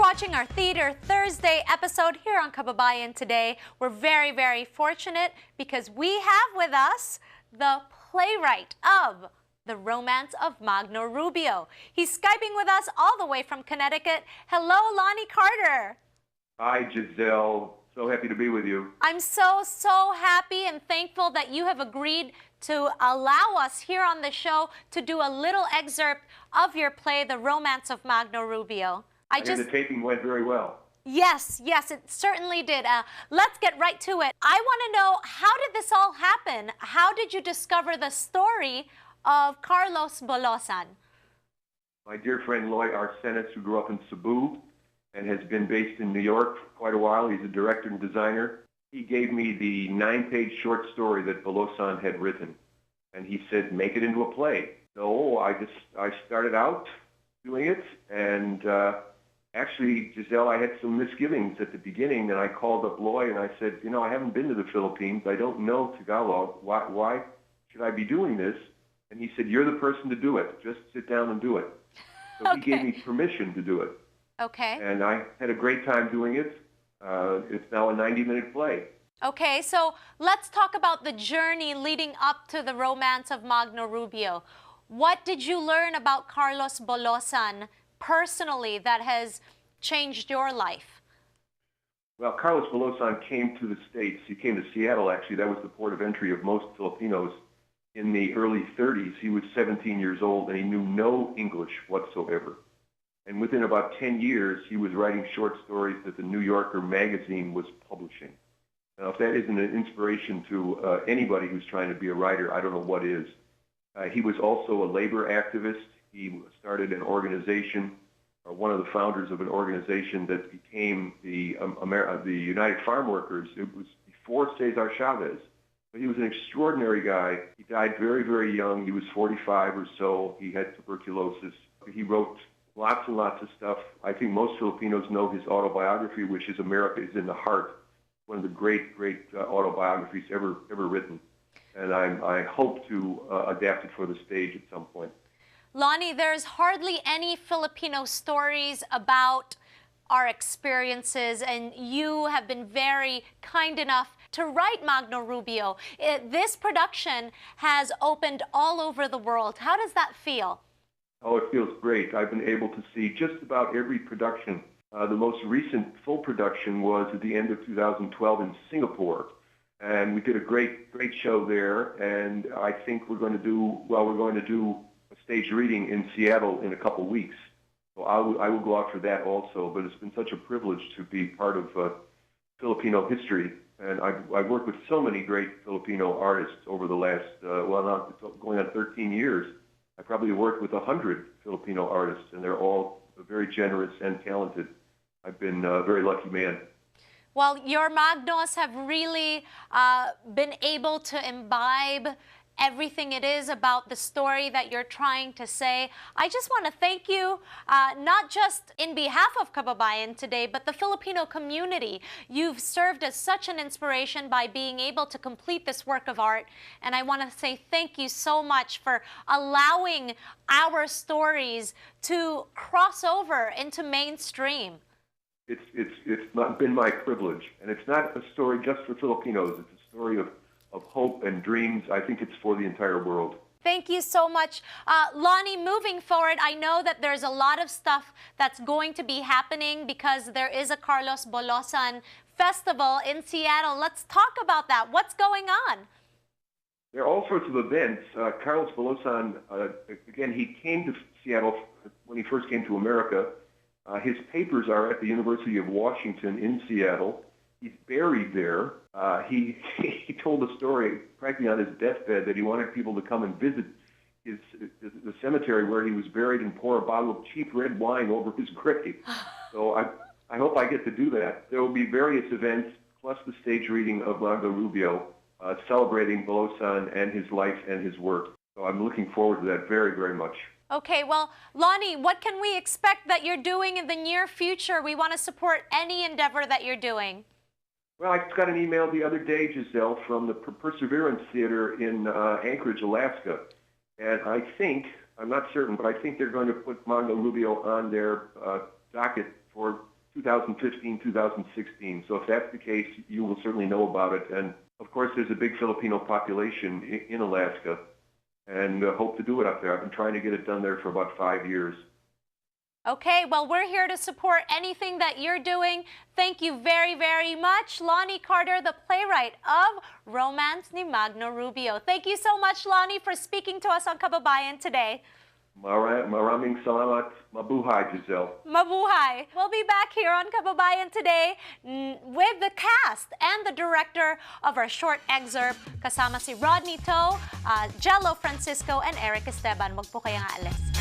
watching our Theater Thursday episode here on Kababayan Today. We're very, very fortunate because we have with us the playwright of The Romance of Magno Rubio. He's Skyping with us all the way from Connecticut. Hello, Lonnie Carter. Hi, Giselle. So happy to be with you. I'm so happy and thankful that you have agreed to allow us here on the show to do a little excerpt of your play, The Romance of Magno Rubio. I hear the taping went very well. Yes, it certainly did. Let's get right to it. I want to know, how did this all happen? How did you discover the story of Carlos Bulosan? My dear friend Loy Arsenis, who grew up in Cebu and has been based in New York for quite a while. He's a director and designer. He gave me the 9-page short story that Bulosan had written, and he said, make it into a play. So I started out doing it, and actually, Giselle, I had some misgivings at the beginning, and I called up Loy and I said, you know, I haven't been to the Philippines. I don't know Tagalog. Why should I be doing this? And he said, you're the person to do it. Just sit down and do it. So Okay. He gave me permission to do it. Okay. And I had a great time doing it. It's now a 90-minute play. Okay, so let's talk about the journey leading up to The Romance of Magno Rubio. What did you learn about Carlos Bulosan personally that has changed your life? Well, Carlos Bulosan came to the States. He came to Seattle, actually. That was the port of entry of most Filipinos in the early 30s. He was 17 years old, and he knew no English whatsoever. And within about 10 years, he was writing short stories that the New Yorker magazine was publishing. Now, if that isn't an inspiration to anybody who's trying to be a writer, I don't know what is. He was also a labor activist. He started an organization, one of the founders of an organization that became the United Farm Workers. It was before Cesar Chavez. But he was an extraordinary guy. He died very, very young. He was 45 or so. He had tuberculosis. He wrote lots and lots of stuff. I think most Filipinos know his autobiography, which is America is in the Heart, one of the great autobiographies ever written. And I hope to adapt it for the stage at some point. Lonnie, there's hardly any Filipino stories about our experiences, and you have been very kind enough to write Magno Rubio. This production has opened all over the world. How does that feel? Oh, it feels great. I've been able to see just about every production. The most recent full production was at the end of 2012 in Singapore. And we did a great show there. And I think we're going to do a stage reading in Seattle in a couple weeks. So I will go out for that also. But it's been such a privilege to be part of Filipino history. And I've worked with so many great Filipino artists over the last, now going on 13 years. I probably worked with 100 Filipino artists, and they're all very generous and talented. I've been a very lucky man. Well, your Magnos have really been able to imbibe everything it is about the story that you're trying to say. I just want to thank you, not just in behalf of Kababayan Today, but the Filipino community. You've served as such an inspiration by being able to complete this work of art, and I want to say thank you so much for allowing our stories to cross over into mainstream. It's not been my privilege, and it's not a story just for Filipinos. It's a story of hope and dreams. I think it's for the entire world. Thank you so much. Lonnie, moving forward, I know that there's a lot of stuff that's going to be happening because there is a Carlos Bulosan festival in Seattle. Let's talk about that. What's going on? There are all sorts of events. Carlos Bulosan, again, he came to Seattle when he first came to America. His papers are at the University of Washington in Seattle. He's buried there. He told a story practically on his deathbed that he wanted people to come and visit the cemetery where he was buried and pour a bottle of cheap red wine over his grave. So I hope I get to do that. There will be various events, plus the stage reading of Magno Rubio, celebrating Bulosan and his life and his work. So I'm looking forward to that very, very much. Okay, well, Lonnie, what can we expect that you're doing in the near future? We want to support any endeavor that you're doing. Well, I got an email the other day, Giselle, from the Perseverance Theater in Anchorage, Alaska. And I think, I'm not certain, but I think they're going to put Magno Rubio on their docket for 2015, 2016. So if that's the case, you will certainly know about it. And of course, there's a big Filipino population in Alaska, and hope to do it up there. I've been trying to get it done there for about 5 years. Okay, well, we're here to support anything that you're doing. Thank you very, very much, Lonnie Carter, the playwright of Romance ni Magno Rubio. Thank you so much, Lonnie, for speaking to us on Kababayan today. Maraming salamat. Mabuhay, Giselle. Mabuhay. We'll be back here on Kababayan today with the cast and the director of our short excerpt, kasama si Rodney To, Jello Francisco, and Eric Esteban. Wag po kayong aalis.